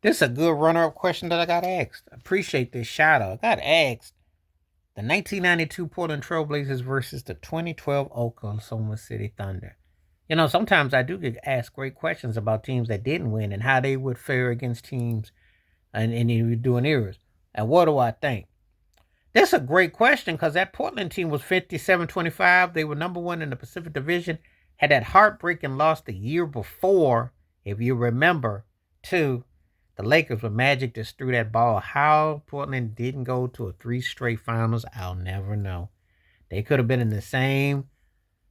This is a good runner-up question that I got asked. I appreciate this shout out. I got asked the 1992 Portland Trailblazers versus the 2012 Oklahoma City Thunder. You know, sometimes I do get asked great questions about teams that didn't win and how they would fare against teams and doing eras. And what do I think? That's a great question because that Portland team was 57-25. They were number one in the Pacific Division. Had that heartbreaking loss the year before, if you remember, to the Lakers when Magic just threw that ball. How Portland didn't go to a 3 straight finals, I'll never know. They could have been in the same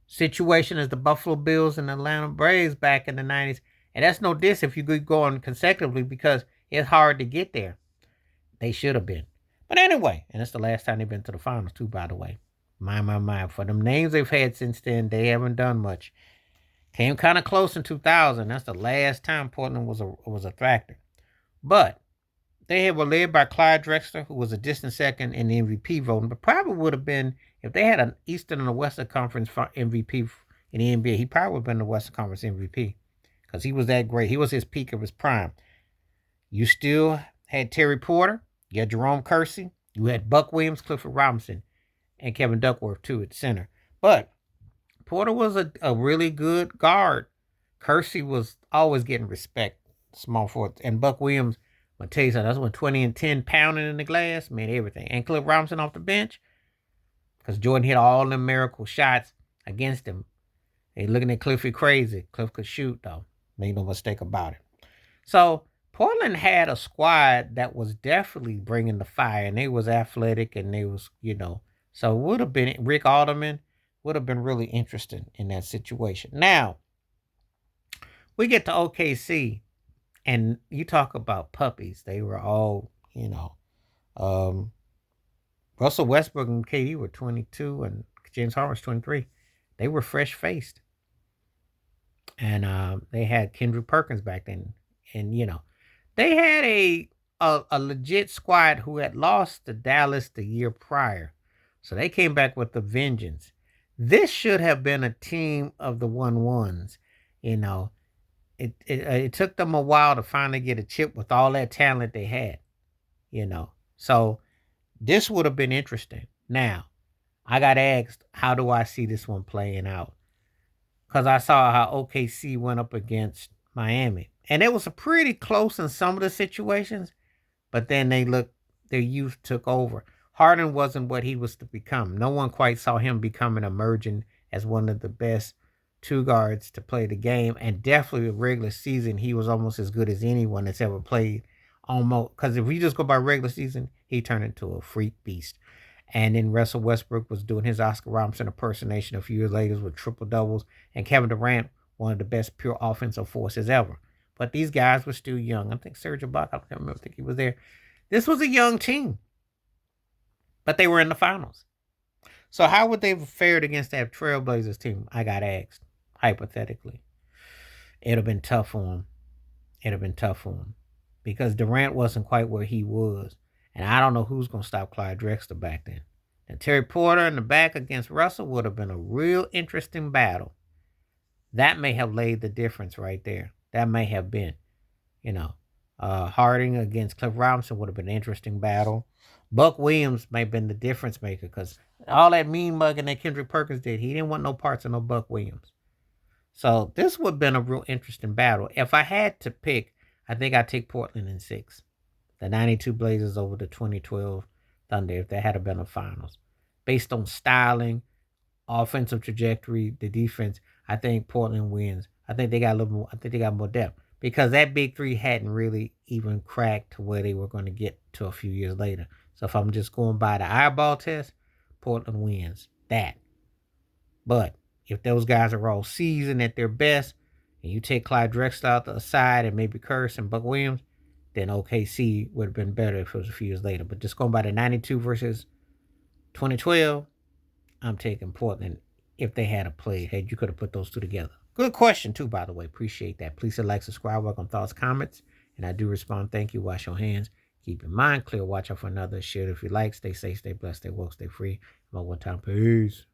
situation as the Buffalo Bills and the Atlanta Braves back in the 90s. And that's no diss if you could go on consecutively because it's hard to get there. They should have been. But anyway, and it's the last time they've been to the finals too, by the way. My. For them names they've had since then, they haven't done much. Came kind of close in 2000. That's the last time Portland was a factor. But they were led by Clyde Drexler, who was a distant second in the MVP voting, but probably would have been, if they had an Eastern and a Western Conference MVP in the NBA, he probably would have been the Western Conference MVP because he was that great. He was his peak of his prime. You still had Terry Porter, you had Jerome Kersey, you had Buck Williams, Clifford Robinson, and Kevin Duckworth, too, at center. But Porter was a really good guard. Kersey was always getting respect, small forward. And Buck Williams, I'll tell you something, that's when 20 and 10 pounding in the glass, meant everything. And Cliff Robinson off the bench, because Jordan hit all them miracle shots against him. They looking at Cliffy crazy. Cliff could shoot, though. Made no mistake about it. So Portland had a squad that was definitely bringing the fire, and they was athletic, and they was, so it would have been Rick Alderman would have been really interesting in that situation. Now, we get to OKC, and you talk about puppies. They were all, Russell Westbrook and KD were 22, and James Harden was 23. They were fresh-faced. And they had Kendrick Perkins back then. And, they had a legit squad who had lost to Dallas the year prior. So they came back with a vengeance. This should have been a team of the 1-1s. It took them a while to finally get a chip with all that talent they had. So this would have been interesting. Now, I got asked, how do I see this one playing out? Because I saw how OKC went up against Miami. And it was pretty close in some of the situations, but then their youth took over. Harden wasn't what he was to become. No one quite saw him emerging as one of the best two guards to play the game. And definitely the regular season, he was almost as good as anyone that's ever played. Almost, because if we just go by regular season, he turned into a freak beast. And then Russell Westbrook was doing his Oscar Robertson impersonation a few years later with triple doubles. And Kevin Durant, one of the best pure offensive forces ever. But these guys were still young. I think Serge Ibaka, I can't remember, I think he was there. This was a young team. But they were in the finals. So how would they have fared against that Trailblazers team? I got asked, hypothetically. It would have been tough for him. Because Durant wasn't quite where he was. And I don't know who's going to stop Clyde Drexler back then. And Terry Porter in the back against Russell would have been a real interesting battle. That may have laid the difference right there. That may have been, Harding against Cliff Robinson would have been an interesting battle. Buck Williams may have been the difference maker because all that mean mugging that Kendrick Perkins did, he didn't want no parts of no Buck Williams. So this would have been a real interesting battle. If I had to pick, I think I'd take Portland in 6. The 92 Blazers over the 2012 Thunder if there had been a finals. Based on styling, offensive trajectory, the defense, I think Portland wins. I think they got a little more. I think they got more depth because that big three hadn't really even cracked to where they were going to get to a few years later. So if I'm just going by the eyeball test, Portland wins that. But if those guys are all seasoned at their best, and you take Clyde Drexler out the side and maybe Curse and Buck Williams, then OKC would have been better if it was a few years later. But just going by the 92 versus 2012, I'm taking Portland if they had a play. Hey, you could have put those two together. Good question, too, by the way. Appreciate that. Please hit like, subscribe, welcome thoughts, comments. And I do respond. Thank you. Wash your hands. Keep in mind, clear, watch out for another. Share it if you like. Stay safe, stay blessed, stay woke, stay free. About one time. Peace.